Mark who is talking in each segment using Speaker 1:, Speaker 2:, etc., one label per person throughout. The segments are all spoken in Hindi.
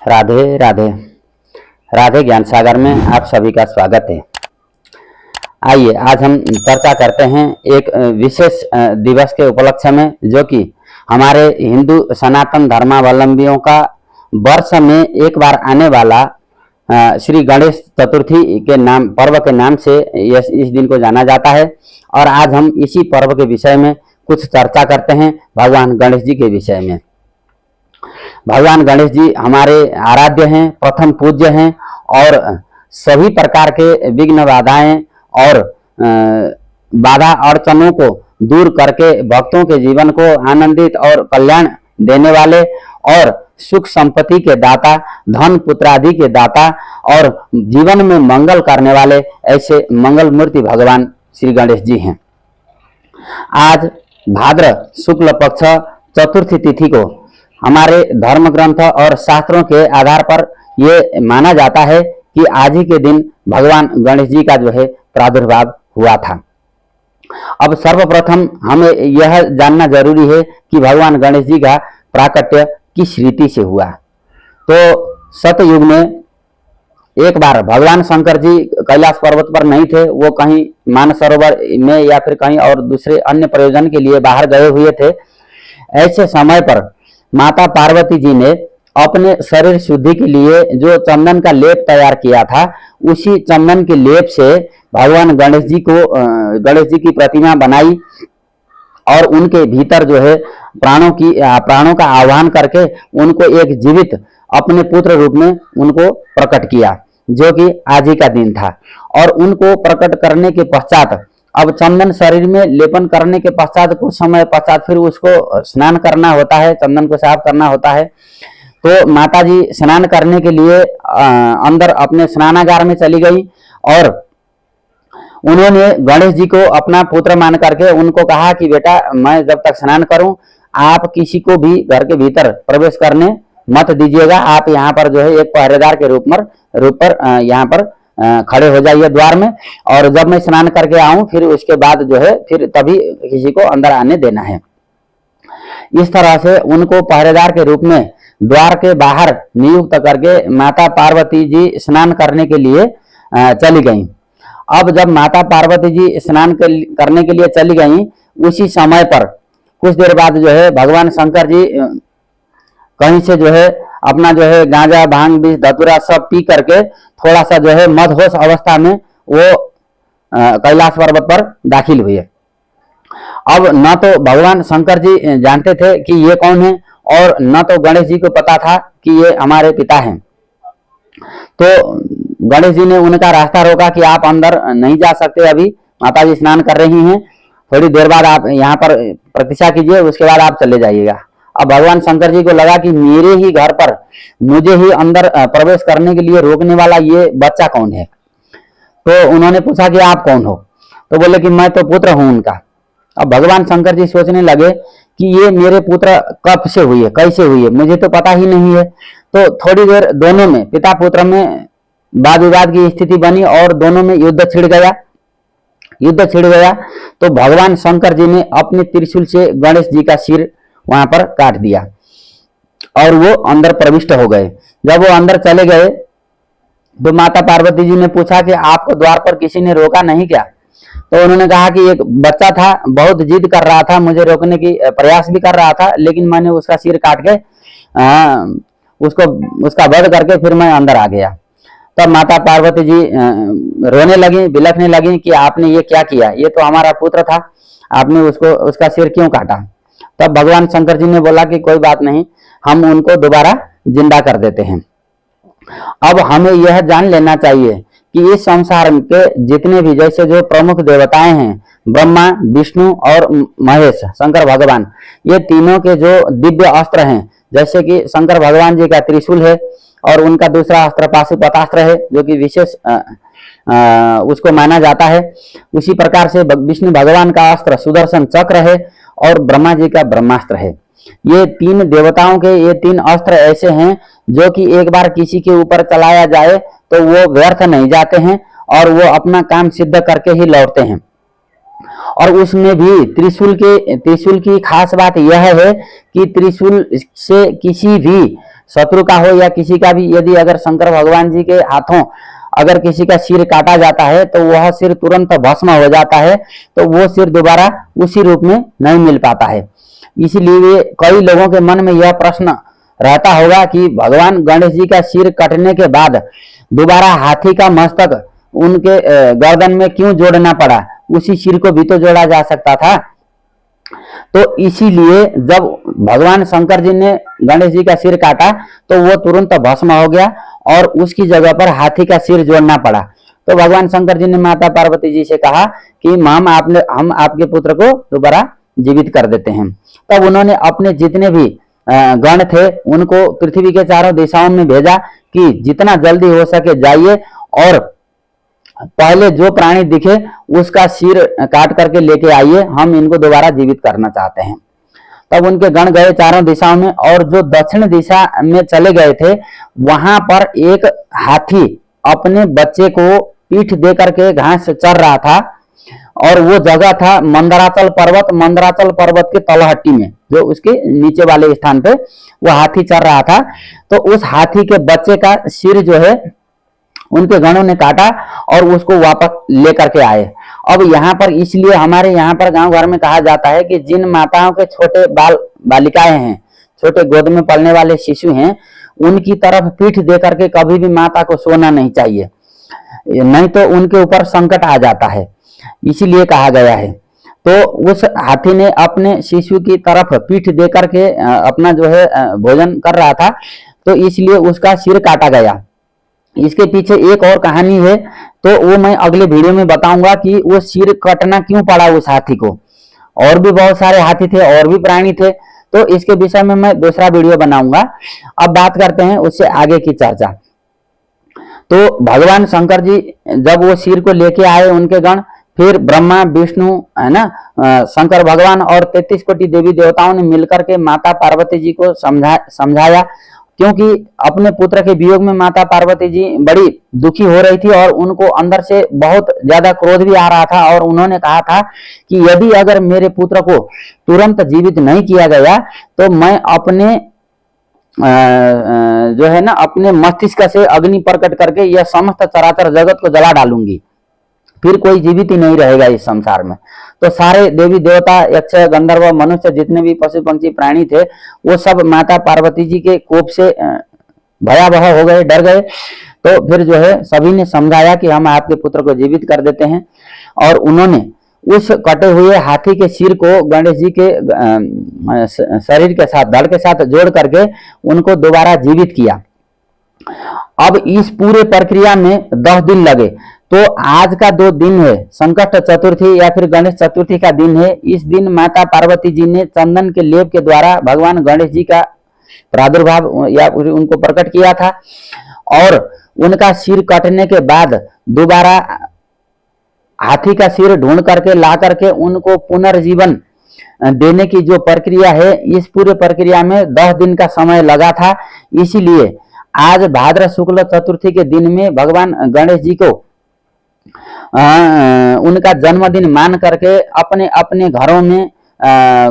Speaker 1: राधे राधे। राधे ज्ञान सागर में आप सभी का स्वागत है। आइए आज हम चर्चा करते हैं एक विशेष दिवस के उपलक्ष्य में, जो कि हमारे हिंदू सनातन धर्मावलंबियों का वर्ष में एक बार आने वाला श्री गणेश चतुर्थी के नाम पर्व के नाम से इस दिन को जाना जाता है। और आज हम इसी पर्व के विषय में कुछ चर्चा करते हैं, भगवान गणेश जी के विषय में। भगवान गणेश जी हमारे आराध्य हैं, प्रथम पूज्य हैं और सभी प्रकार के विघ्न बाधाएं और बाधा अड़चनों को दूर करके भक्तों के जीवन को आनंदित और कल्याण देने वाले और सुख संपत्ति के दाता, धन पुत्र आदि के दाता और जीवन में मंगल करने वाले ऐसे मंगल मूर्ति भगवान श्री गणेश जी हैं। आज भाद्र शुक्ल पक्ष चतुर्थी तिथि को हमारे धर्म ग्रंथ और शास्त्रों के आधार पर ये माना जाता है कि आज ही के दिन भगवान गणेश जी का जो है प्रादुर्भाव हुआ था। अब सर्वप्रथम हमें यह जानना जरूरी है कि भगवान गणेश जी का प्राकट्य किस रीति से हुआ। तो सतयुग में एक बार भगवान शंकर जी कैलाश पर्वत पर नहीं थे, वो कहीं मानसरोवर में या फिर कहीं और दूसरे अन्य प्रयोजन के लिए बाहर गए हुए थे। ऐसे समय पर माता पार्वती जी ने अपने शरीर शुद्धि के लिए जो चंदन का लेप तैयार किया था, उसी चंदन के लेप से भगवान गणेश जी की प्रतिमा बनाई और उनके भीतर जो है प्राणों का आह्वान करके उनको एक जीवित अपने पुत्र रूप में उनको प्रकट किया, जो कि आज ही का दिन था। और उनको प्रकट करने के पश्चात अब चंदन शरीर में लेपन करने के पश्चात कुछ समय पश्चात फिर उसको स्नान करना होता है, चंदन को साफ करना होता है। तो माता जी स्नान करने के लिए अंदर अपने स्नानागार में चली गई और उन्होंने गणेश जी को अपना पुत्र मान करके उनको कहा कि बेटा, मैं जब तक स्नान करूं आप किसी को भी घर के भीतर प्रवेश करने मत दीजिएगा। आप यहाँ पर जो है एक पहरेदार के रूप पर यहाँ पर खड़े हो जाइए द्वार में, और जब मैं स्नान करके आऊं फिर उसके बाद जो है फिर तभी किसी को अंदर आने देना है। इस तरह से उनको पहरेदार के रूप में द्वार के बाहर नियुक्त करके माता पार्वती जी स्नान करने के लिए चली गईं। अब जब माता पार्वती जी स्नान करने के लिए चली गईं, उसी समय पर कुछ देर बाद जो है भगवान शंकर जी कहीं से जो है अपना जो है गांजा भांग बीज धतूरा सब पी करके थोड़ा सा जो है मदहोश अवस्था में वो कैलाश पर्वत पर दाखिल हुए। अब न तो भगवान शंकर जी जानते थे कि ये कौन है और न तो गणेश जी को पता था कि ये हमारे पिता हैं। तो गणेश जी ने उनका रास्ता रोका कि आप अंदर नहीं जा सकते, अभी माता जी स्नान कर रही हैं, थोड़ी देर बाद आप यहाँ पर प्रतीक्षा कीजिए, उसके बाद आप चले जाइएगा। अब भगवान शंकर जी को लगा कि मेरे ही घर पर मुझे ही अंदर प्रवेश करने के लिए रोकने वाला ये बच्चा कौन है। तो उन्होंने पूछा कि आप कौन हो, तो बोले कि मैं तो पुत्र हूं उनका। अब भगवान शंकर जी सोचने लगे कि ये मेरे पुत्र कब से हुई है, कैसे हुई है, मुझे तो पता ही नहीं है। तो थोड़ी देर दोनों में पिता पुत्र में वाद विवाद की स्थिति बनी और दोनों में युद्ध छिड़ गया। तो भगवान शंकर जी ने अपने त्रिशूल से गणेश जी का सिर वहां पर काट दिया और वो अंदर प्रविष्ट हो गए। जब वो अंदर चले गए तो माता पार्वती जी ने पूछा कि आपको द्वार पर किसी ने रोका नहीं क्या। तो उन्होंने कहा कि एक बच्चा था, बहुत जिद कर रहा था, मुझे रोकने की प्रयास भी कर रहा था, लेकिन मैंने उसका सिर काट के उसका वध करके फिर मैं अंदर आ गया। तब माता पार्वती जी रोने लगी, बिलखने लगी कि आपने ये क्या किया, ये तो हमारा पुत्र था, आपने उसका सिर क्यों काटा। तब भगवान शंकर जी ने बोला कि कोई बात नहीं, हम उनको दोबारा जिंदा कर देते हैं। अब हमें यह जान लेना चाहिए कि इस संसार के जितने भी जैसे जो प्रमुख देवताएं हैं, ब्रह्मा, विष्णु और महेश, शंकर भगवान, ये तीनों के जो दिव्य अस्त्र हैं, जैसे कि शंकर भगवान जी का त्रिशूल है और उनका दूसरा अस्त्र पाशुपतास्त्र है, जो कि विशेष उसको माना जाता है। उसी प्रकार से विष्णु भगवान का अस्त्र सुदर्शन चक्र है और ब्रह्मा जी का ब्रह्मास्त्र है। ये तीन देवताओं के ये तीन अस्त्र ऐसे हैं जो कि एक बार किसी के ऊपर चलाया जाए तो वो व्यर्थ नहीं जाते हैं और वो अपना काम सिद्ध करके ही लौटते हैं। और उसमें भी त्रिशूल की खास बात यह है कि त्रिशूल से किसी भी शत्रु का हो या किसी का भी, यदि अगर शंकर भगवान जी के हाथों अगर किसी का सिर काटा जाता है तो वह सिर तुरंत भस्म हो जाता है, तो वो सिर दोबारा उसी रूप में नहीं मिल पाता है। इसलिए कई लोगों के मन में यह प्रश्न रहता होगा कि भगवान गणेश जी का सिर कटने के बाद दोबारा हाथी का मस्तक उनके गर्दन में क्यों जोड़ना पड़ा, उसी सिर को भी तो जोड़ा जा सकता था। तो इसीलिए जब भगवान शंकर जी ने गणेश जी का सिर काटा तो वो तुरंत भस्म हो गया और उसकी जगह पर हाथी का सिर जोड़ना पड़ा। तो भगवान शंकर जी ने माता पार्वती जी से कहा कि हम आपके पुत्र को दोबारा जीवित कर देते हैं। तब उन्होंने अपने जितने भी गण थे उनको पृथ्वी के चारों दिशाओं में भेजा कि जितना जल्दी हो सके जाइए और पहले जो प्राणी दिखे उसका सिर काट करके लेके आइए, हम इनको दोबारा जीवित करना चाहते हैं। तब उनके गण गए चारों दिशाओं में और जो दक्षिण दिशा में चले गए थे वहां पर एक हाथी अपने बच्चे को पीठ दे करके घास चर रहा था और वो जगह था मंदराचल पर्वत के तलहटी में, जो उसके नीचे वाले स्थान पे वो हाथी चर रहा था। तो उस हाथी के बच्चे का सिर जो है उनके गणों ने काटा और उसको वापस लेकर के आए। अब यहाँ पर इसलिए हमारे यहाँ पर गांव घर में कहा जाता है कि जिन माताओं के छोटे बालिकाएं हैं, छोटे गोद में पलने वाले शिशु हैं, उनकी तरफ पीठ दे करके कभी भी माता को सोना नहीं चाहिए, नहीं तो उनके ऊपर संकट आ जाता है, इसीलिए कहा गया है। तो उस हाथी ने अपने शिशु की तरफ पीठ दे करके अपना जो है भोजन कर रहा था, तो इसलिए उसका सिर काटा गया। इसके पीछे एक और कहानी है, तो वो मैं अगले वीडियो में बताऊंगा कि वो सिर कटना क्यों पड़ा उस हाथी को। और भी बहुत सारे हाथी थे और भी प्राणी थे, तो इसके विषय में मैं दूसरा वीडियो बनाऊंगा। अब बात करते हैं उससे आगे की चर्चा। तो भगवान शंकर जी जब वो सिर को लेके आए उनके गण, फिर ब्रह्मा विष्णु है ना, शंकर भगवान और 33 कोटि देवी देवताओं ने मिलकर के माता पार्वती जी को समझाया, क्योंकि अपने पुत्र के वियोग में माता पार्वती जी बड़ी दुखी हो रही थी और उनको अंदर से बहुत ज्यादा क्रोध भी आ रहा था। और उन्होंने कहा था कि यदि अगर मेरे पुत्र को तुरंत जीवित नहीं किया गया तो मैं अपने जो है ना अपने मस्तिष्क से अग्नि प्रकट करके यह समस्त चराचर जगत को जला डालूंगी, फिर कोई जीवित ही नहीं रहेगा इस संसार में। तो सारे देवी देवता, यक्ष, गंधर्व, मनुष्य, जितने भी पशु पंक्षी प्राणी थे, वो सब माता पार्वती जी के कोप से भयावह हो गए, डर गए। तो फिर जो है सभी ने समझाया कि हम आपके पुत्र को जीवित कर देते हैं, और उन्होंने उस कटे हुए हाथी के सिर को गणेश जी के शरीर के साथ, धड़ के साथ जोड़ करके उनको दोबारा जीवित किया। अब इस पूरे प्रक्रिया में 10 दिन लगे। तो आज का 2 दिन है, संकट चतुर्थी या फिर गणेश चतुर्थी का दिन है। इस दिन माता पार्वती जी ने चंदन के लेप के द्वारा भगवान गणेश जी का प्रादुर्भाव या उनको प्रकट किया था, और उनका सिर कटने के बाद दोबारा हाथी का सिर ढूंढ करके ला करके उनको पुनर्जीवन देने की जो प्रक्रिया है, इस पूरे प्रक्रिया में 10 दिन का समय लगा था। इसीलिए आज भाद्र शुक्ल चतुर्थी के दिन में भगवान गणेश जी को उनका जन्मदिन मान करके अपने अपने घरों में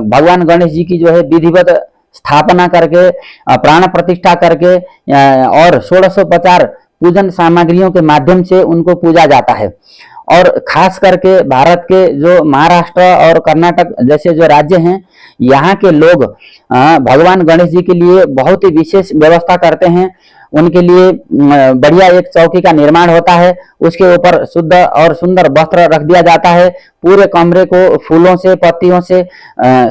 Speaker 1: भगवान गणेश जी की जो है विधिवत स्थापना करके, प्राण प्रतिष्ठा करके और 1650 पूजन सामग्रियों के माध्यम से उनको पूजा जाता है। और खास करके भारत के जो महाराष्ट्र और कर्नाटक जैसे जो राज्य हैं, यहाँ के लोग भगवान गणेश जी के लिए बहुत ही विशेष व्यवस्था करते हैं। उनके लिए बढ़िया एक चौकी का निर्माण होता है, उसके ऊपर शुद्ध और सुंदर वस्त्र रख दिया जाता है, पूरे कमरे को फूलों से, पत्तियों से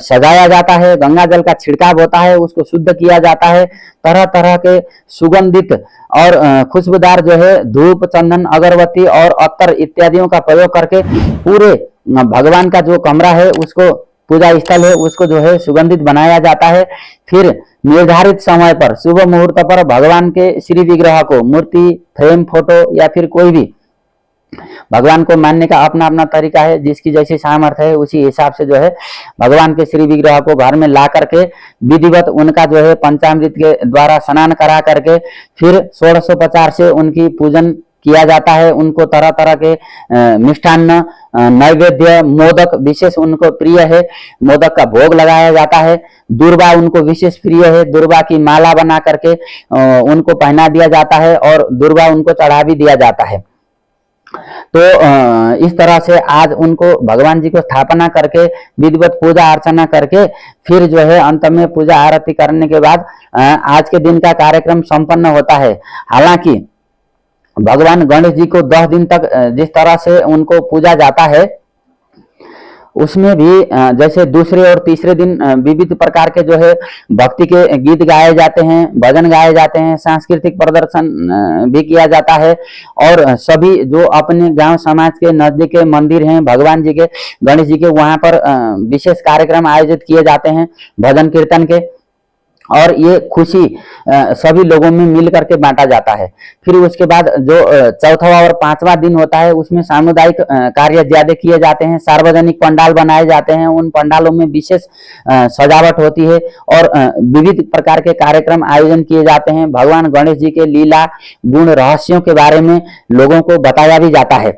Speaker 1: सजाया जाता है, गंगा जल का छिड़काव होता है, उसको शुद्ध किया जाता है, तरह तरह के सुगंधित और खुशबूदार जो है धूप, चंदन, अगरबत्ती और अत्तर इत्यादियों का प्रयोग करके पूरे भगवान का जो कमरा है, उसको पूजा स्थल है, उसको जो है सुगंधित बनाया जाता है। फिर निर्धारित समय पर शुभ मुहूर्त पर भगवान के श्री विग्रह को, मूर्ति, फ्रेम, फोटो या फिर कोई भी, भगवान को मानने का अपना अपना तरीका है, जिसकी जैसी सामर्थ्य है उसी हिसाब से जो है भगवान के श्री विग्रह को घर में ला करके विधिवत उनका जो है पंचामृत के द्वारा स्नान करा करके फिर 1650 से उनकी पूजन किया जाता है। उनको तरह तरह के मिष्ठान्न, नैवेद्य, मोदक विशेष उनको प्रिय है, मोदक का भोग लगाया जाता है। दुर्वा उनको विशेष प्रिय है, दुर्वा की माला बना करके उनको पहना दिया जाता है और दुर्वा उनको चढ़ा भी दिया जाता है। तो इस तरह से आज उनको भगवान जी को स्थापना करके विधिवत पूजा अर्चना करके फिर जो है अंत में पूजा आरती करने के बाद आज के दिन का कार्यक्रम संपन्न होता है। हालांकि भगवान गणेश जी को 10 दिन तक जिस तरह से उनको पूजा जाता है, उसमें भी जैसे दूसरे और तीसरे दिन विविध प्रकार के जो है भक्ति के गीत गाए जाते हैं, भजन गाए जाते हैं, सांस्कृतिक प्रदर्शन भी किया जाता है और सभी जो अपने गांव समाज के नजदीक के मंदिर हैं भगवान जी के, गणेश जी के, वहां पर विशेष कार्यक्रम आयोजित किए जाते हैं भजन कीर्तन के, और ये खुशी सभी लोगों में मिल करके बांटा जाता है। फिर उसके बाद जो चौथा और पांचवा दिन होता है उसमें सामुदायिक कार्य ज्यादा किए जाते हैं, सार्वजनिक पंडाल बनाए जाते हैं, उन पंडालों में विशेष सजावट होती है और विविध प्रकार के कार्यक्रम आयोजन किए जाते हैं। भगवान गणेश जी के लीला गुण रहस्यों के बारे में लोगों को बताया भी जाता है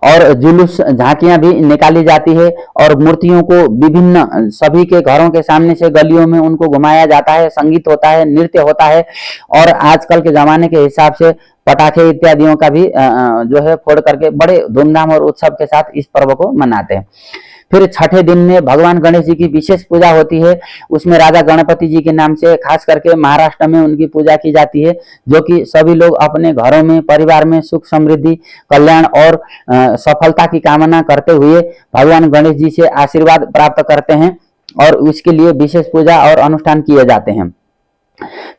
Speaker 1: और जुलूस झांकियां भी निकाली जाती है और मूर्तियों को विभिन्न सभी के घरों के सामने से गलियों में उनको घुमाया जाता है, संगीत होता है, नृत्य होता है और आजकल के जमाने के हिसाब से पटाखे इत्यादियों का भी जो है फोड़ करके बड़े धूमधाम और उत्सव के साथ इस पर्व को मनाते हैं। फिर छठे दिन में भगवान गणेश जी की विशेष पूजा होती है, उसमें राजा गणपति जी के नाम से खास करके महाराष्ट्र में उनकी पूजा की जाती है, जो कि सभी लोग अपने घरों में परिवार में सुख समृद्धि कल्याण और सफलता की कामना करते हुए भगवान गणेश जी से आशीर्वाद प्राप्त करते हैं और उसके लिए विशेष पूजा और अनुष्ठान किए जाते हैं।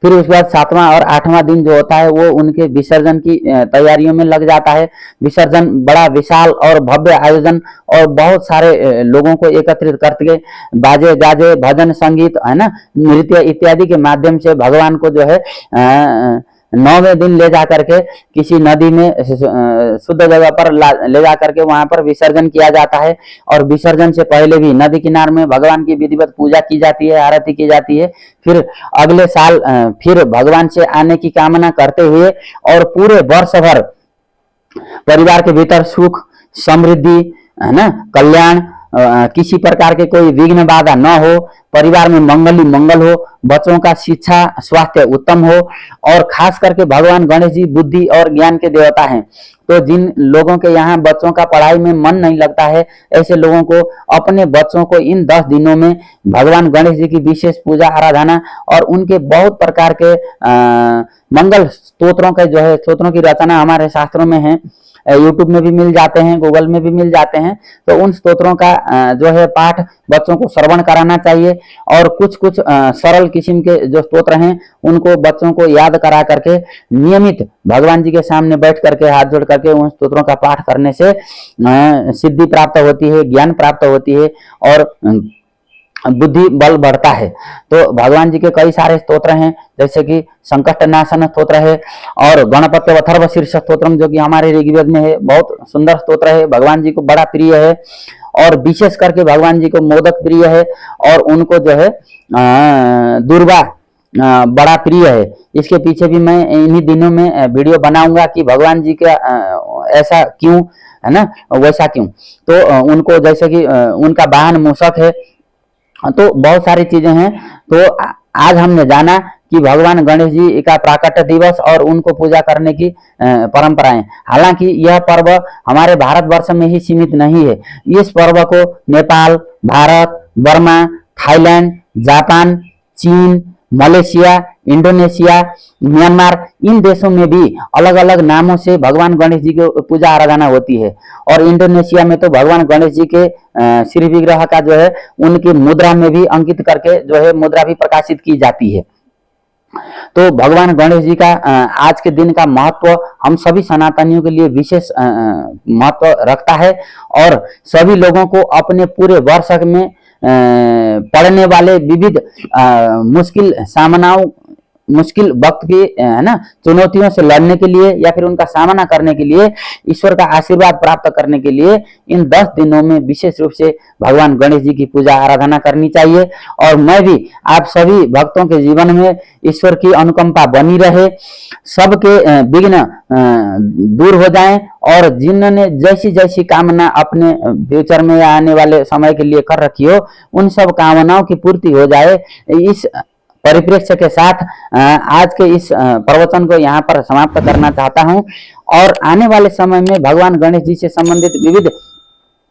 Speaker 1: फिर उसके बाद 7वां और 8वां दिन जो होता है वो उनके विसर्जन की तैयारियों में लग जाता है। विसर्जन बड़ा विशाल और भव्य आयोजन और बहुत सारे लोगों को एकत्रित करके बाजे गाजे भजन संगीत है ना, नृत्य इत्यादि के माध्यम से भगवान को जो है 9वें दिन ले जा करके किसी नदी में शुद्ध जगह पर ले जा करके वहां पर विसर्जन किया जाता है और विसर्जन से पहले भी नदी किनारे में भगवान की विधिवत पूजा की जाती है, आरती की जाती है। फिर अगले साल फिर भगवान से आने की कामना करते हुए और पूरे वर्ष भर परिवार के भीतर सुख समृद्धि है ना, कल्याण, किसी प्रकार के कोई विघ्न बाधा न हो, परिवार में मंगल ही मंगल हो, बच्चों का शिक्षा स्वास्थ्य उत्तम हो और खास करके भगवान गणेश जी बुद्धि और ज्ञान के देवता हैं। तो जिन लोगों के यहाँ बच्चों का पढ़ाई में मन नहीं लगता है, ऐसे लोगों को अपने बच्चों को इन 10 दिनों में भगवान गणेश जी की विशेष पूजा आराधना और उनके बहुत प्रकार के मंगल स्तोत्रों के जो है स्तोत्रों की रचना हमारे शास्त्रों में है, यूट्यूब में भी मिल जाते हैं, गूगल में भी मिल जाते हैं। तो उन स्तोत्रों का जो है पाठ बच्चों को श्रवण कराना चाहिए और कुछ कुछ सरल किस्म के जो स्तोत्र हैं उनको बच्चों को याद करा करके नियमित भगवान जी के सामने बैठ करके हाथ जोड़ करके उन स्तोत्रों का पाठ करने से सिद्धि प्राप्त होती है, ज्ञान प्राप्त होती है और बुद्धि बल बढ़ता है। तो भगवान जी के कई सारे स्तोत्र हैं, जैसे कि संकट नाशन स्तोत्र है और गणपत्य अथर्व शीर्ष स्तोत्रम जो कि हमारे ऋग्वेद में है, बहुत सुंदर स्तोत्र है, भगवान जी को बड़ा प्रिय है और विशेष करके भगवान जी को मोदक प्रिय है और उनको जो है दुर्वा बड़ा प्रिय है। इसके पीछे भी मैं इन्हीं दिनों में वीडियो बनाऊंगा कि भगवान जी का ऐसा क्यों है ना, वैसा क्यों। तो उनको जैसे कि उनका वाहन मूषक है, तो बहुत सारी चीजें हैं। तो आज हमने जाना कि भगवान गणेश जी का प्राकट्य दिवस और उनको पूजा करने की परंपराएं। हालांकि यह पर्व हमारे भारतवर्ष में ही सीमित नहीं है, इस पर्व को Nepal, Bharat, Burma, Thailand, Japan, चीन, मलेशिया, इंडोनेशिया, म्यांमार, इन देशों में भी अलग अलग नामों से भगवान गणेश जी की पूजा आराधना होती है। और इंडोनेशिया में तो भगवान गणेश जी के श्री विग्रह का जो है उनकी मुद्रा में भी अंकित करके जो है मुद्रा भी प्रकाशित की जाती है। तो भगवान गणेश जी का आज के दिन का महत्व हम सभी सनातनियों के लिए विशेष महत्व रखता है और सभी लोगों को अपने पूरे वर्ष में पड़ने वाले विविध मुश्किल सामनाओं मुश्किल वक्त की है ना चुनौतियों से लड़ने के लिए या फिर उनका सामना करने के लिए, ईश्वर का आशीर्वाद प्राप्त करने के लिए इन 10 दिनों में विशेष रूप से भगवान गणेश जी की पूजा आराधना करनी चाहिए। और मैं भी आप सभी भक्तों के जीवन में ईश्वर की अनुकंपा बनी रहे, सबके विघ्न दूर हो जाएं और जिन्होंने जैसी जैसी कामना अपने फ्यूचर में या आने वाले समय के लिए कर रखी हो, उन सब कामनाओं की पूर्ति हो जाए। इस परिप्रेक्ष्य के साथ आज के इस प्रवचन को यहाँ पर समाप्त करना चाहता हूँ और आने वाले समय में भगवान गणेश जी से संबंधित विविध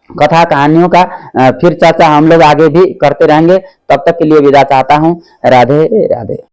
Speaker 1: कथा कहानियों का फिर चर्चा हम लोग आगे भी करते रहेंगे। तब तक के लिए विदा चाहता हूँ। राधे राधे।